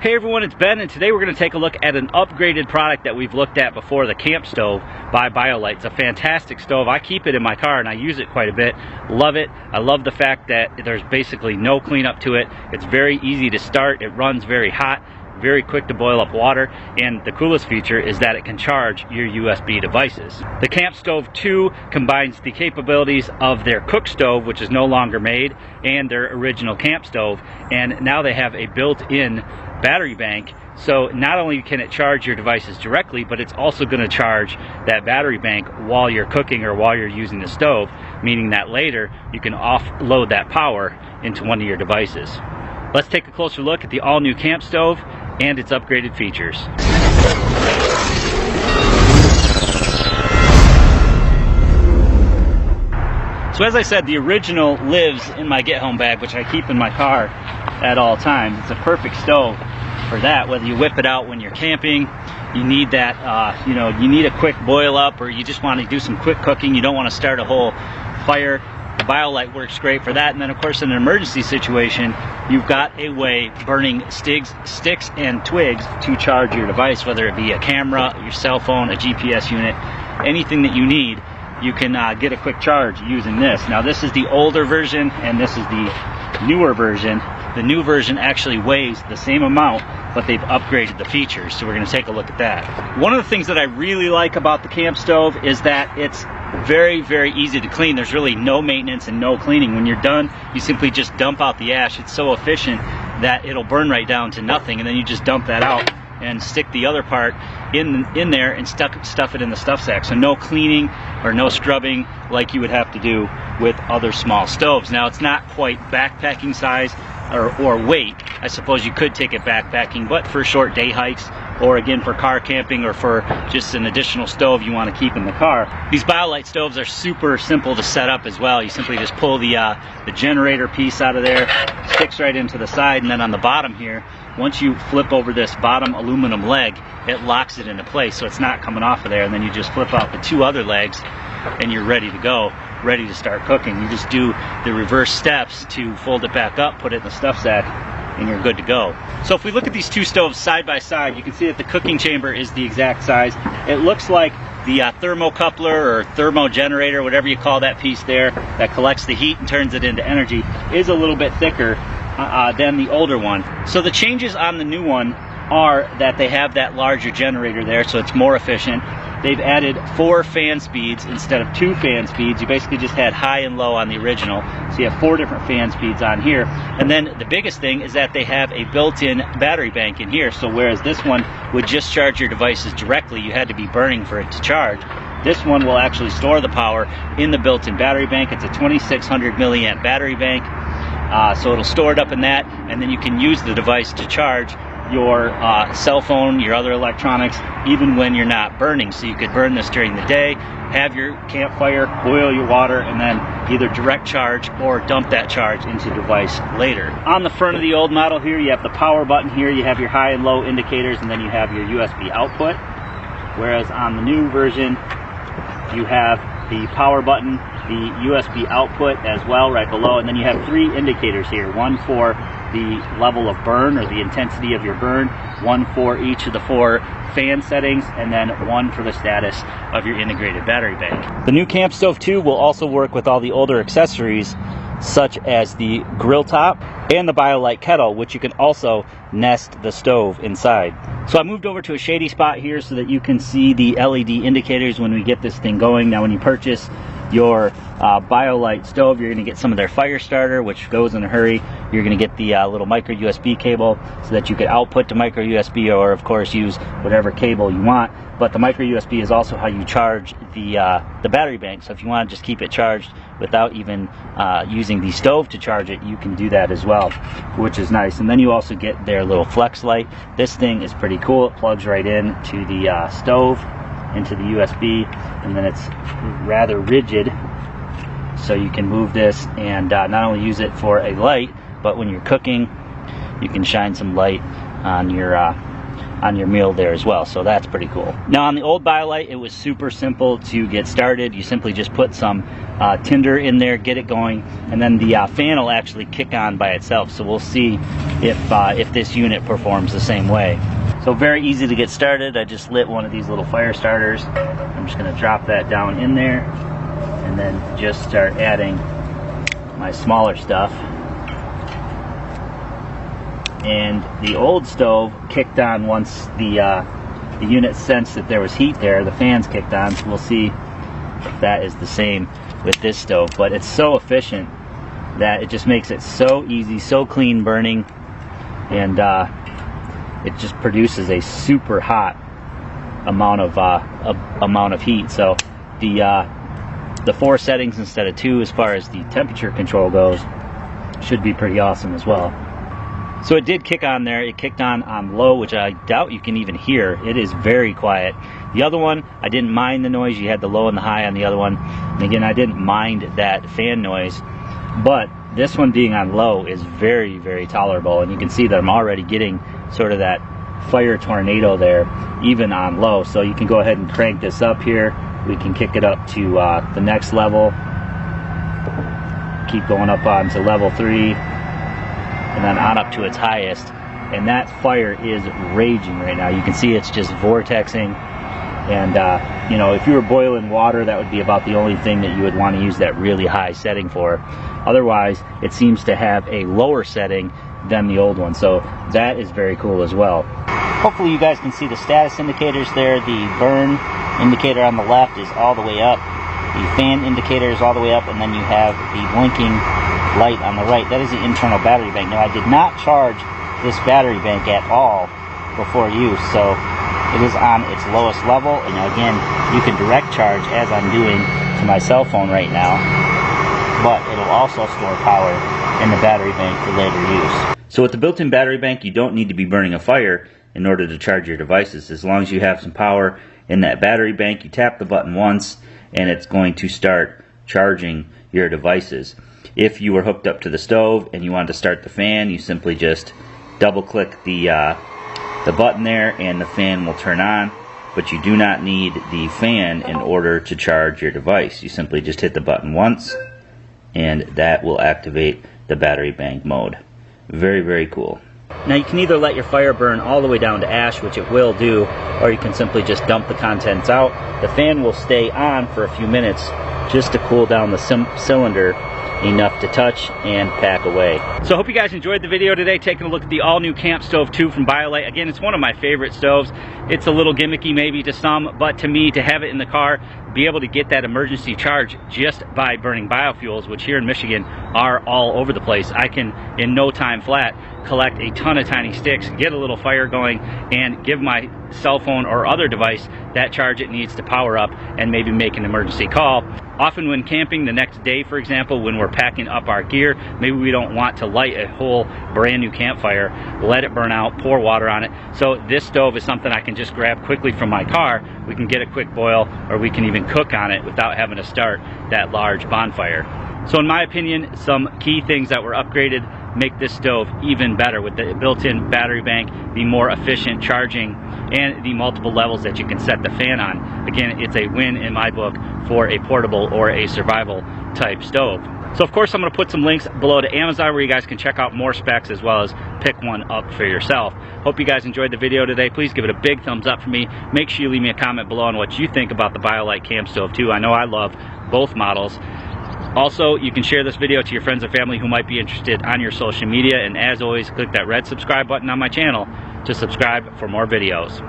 Hey everyone, it's Ben, and today we're going to take a look at an upgraded product that we've looked at before, the Camp Stove by BioLite. It's a fantastic stove. I keep it in my car and I use it quite a bit. Love it. I love the fact that there's basically no cleanup to it. It's very easy to start. It runs very hot, very quick to boil up water, and the coolest feature is that it can charge your USB devices. The Camp Stove 2 combines the capabilities of their cook stove, which is no longer made, and their original camp stove, and now they have a built-in battery bank. So not only can it charge your devices directly, but it's also going to charge that battery bank while you're cooking or while you're using the stove, meaning that later you can offload that power into one of your devices. Let's take a closer look at the all-new Camp Stove and its upgraded features. So as I said, the original lives in my get-home bag, which I keep in my car at all times. It's a perfect stove for that, whether you whip it out when you're camping, you need that, you need a quick boil up, or you just want to do some quick cooking, you don't want to start a whole fire. The BioLite works great for that. And then of course in an emergency situation, you've got a way burning sticks and twigs to charge your device, whether it be a camera, your cell phone, a GPS unit, anything that you need. You can get a quick charge using this. Now this is the older version and this is the newer version. The new version actually weighs the same amount, but they've upgraded the features, so we're going to take a look at that. One of the things that I really like about the Camp Stove is that it's very, very easy to clean. There's really no maintenance and no cleaning. When you're done, you simply just dump out the ash. It's so efficient that it'll burn right down to nothing, and then you just dump that out and stick the other part in there and stuff it in the stuff sack. So no cleaning or no scrubbing like you would have to do with other small stoves. Now it's not quite backpacking size or weight. I suppose you could take it backpacking, but for short day hikes, or again for car camping, or for just an additional stove you want to keep in the car. These BioLite stoves are super simple to set up as well. You simply just pull the generator piece out of there, sticks right into the side, and then on the bottom here, once you flip over this bottom aluminum leg, it locks it into place so it's not coming off of there, and then you just flip out the two other legs and you're ready to go, ready to start cooking. You just do the reverse steps to fold it back up, put it in the stuff sack, and you're good to go. So if we look at these two stoves side by side, you can see that the cooking chamber is the exact size. It looks like the thermocoupler or thermo generator, whatever you call that piece there, that collects the heat and turns it into energy, is a little bit thicker than the older one. So the changes on the new one are that they have that larger generator there, so it's more efficient. They've added 4 fan speeds instead of 2 fan speeds. You basically just had high and low on the original, so you have 4 different fan speeds on here. And then the biggest thing is that they have a built-in battery bank in here, so whereas this one would just charge your devices directly, you had to be burning for it to charge, this one will actually store the power in the built-in battery bank. It's a 2600 milliamp battery bank, so it'll store it up in that, and then you can use the device to charge your cell phone, your other electronics, even when you're not burning. So you could burn this during the day, have your campfire, boil your water, and then either direct charge or dump that charge into the device later. On the front of the old model here, you have the power button here, you have your high and low indicators, and then you have your USB output. Whereas on the new version, you have the power button, the USB output as well right below, and then you have 3 indicators here. One for the level of burn or the intensity of your burn, one for each of the 4 fan settings, and then one for the status of your integrated battery bank. The new Camp Stove 2 will also work with all the older accessories such as the grill top and the BioLite kettle, which you can also nest the stove inside. So I moved over to a shady spot here so that you can see the LED indicators when we get this thing going. Now when you purchase your BioLite stove, you're going to get some of their fire starter, which goes in a hurry. You're going to get the little micro USB cable so that you could output to micro USB, or of course use whatever cable you want. But the micro USB is also how you charge the battery bank. So if you want to just keep it charged without even using the stove to charge it, you can do that as well, which is nice. And then you also get their little flex light. This thing is pretty cool. It plugs right in to the stove, into the USB, and then it's rather rigid, so you can move this and not only use it for a light, but when you're cooking, you can shine some light on your meal there as well. So that's pretty cool. Now on the old BioLite, it was super simple to get started. You simply just put some tinder in there, get it going, and then the fan will actually kick on by itself. So we'll see if this unit performs the same way. So very easy to get started. I just lit one of these little fire starters. I'm just going to drop that down in there and then just start adding my smaller stuff. And the old stove kicked on once the unit sensed that there was heat there. The fans kicked on, so we'll see if that is the same with this stove. But it's so efficient that it just makes it so easy, so clean burning, and it just produces a super hot amount of heat. So the 4 settings instead of 2 as far as the temperature control goes should be pretty awesome as well. So it did kick on there. It kicked on low, which I doubt you can even hear. It is very quiet. The other one, I didn't mind the noise. You had the low and the high on the other one. And again, I didn't mind that fan noise. But this one being on low is very, very tolerable. And you can see that I'm already getting sort of that fire tornado there, even on low. So you can go ahead and crank this up here. We can kick it up to the next level. Keep going up on to level 3. And then on up to its highest, and that fire is raging right now. You can see it's just vortexing, and you know, if you were boiling water, that would be about the only thing that you would want to use that really high setting for. Otherwise, it seems to have a lower setting than the old one, so that is very cool as well. Hopefully you guys can see the status indicators there. The burn indicator on the left is all the way up, the fan indicator is all the way up, and then you have the blinking light on the right. That is the internal battery bank. Now, I did not charge this battery bank at all before use, so it is on its lowest level. And again, you can direct charge as I'm doing to my cell phone right now, but it'll also store power in the battery bank for later use. So with the built-in battery bank, you don't need to be burning a fire in order to charge your devices. As long as you have some power in that battery bank, you tap the button once and it's going to start charging your devices. If you were hooked up to the stove and you wanted to start the fan, you simply just double click the button there and the fan will turn on, but you do not need the fan in order to charge your device. You simply just hit the button once and that will activate the battery bank mode. Very, very cool. Now you can either let your fire burn all the way down to ash, which it will do, or you can simply just dump the contents out. The fan will stay on for a few minutes just to cool down the cylinder enough to touch and pack away. So I hope you guys enjoyed the video today, taking a look at the all-new Camp Stove 2 from BioLite. Again, it's one of my favorite stoves. It's a little gimmicky maybe to some, but to me, to have it in the car, be able to get that emergency charge just by burning biofuels, which here in Michigan are all over the place. I can, in no time flat, collect a ton of tiny sticks, get a little fire going, and give my cell phone or other device that charge it needs to power up and maybe make an emergency call. Often when camping the next day, for example, when we're packing up our gear, maybe we don't want to light a whole brand new campfire, let it burn out, pour water on it. So this stove is something I can just grab quickly from my car. We can get a quick boil, or we can even cook on it without having to start that large bonfire. So in my opinion, some key things that were upgraded make this stove even better, with the built-in battery bank, the more efficient charging, and the multiple levels that you can set the fan on. Again, it's a win in my book for a portable or a survival type stove. So of course I'm going to put some links below to Amazon where you guys can check out more specs as well as pick one up for yourself. Hope you guys enjoyed the video today. Please give it a big thumbs up for me. Make sure you leave me a comment below on what you think about the BioLite Camp Stove 2. I know I love both models. Also, you can share this video to your friends and family who might be interested on your social media, and as always, click that red subscribe button on my channel to subscribe for more videos.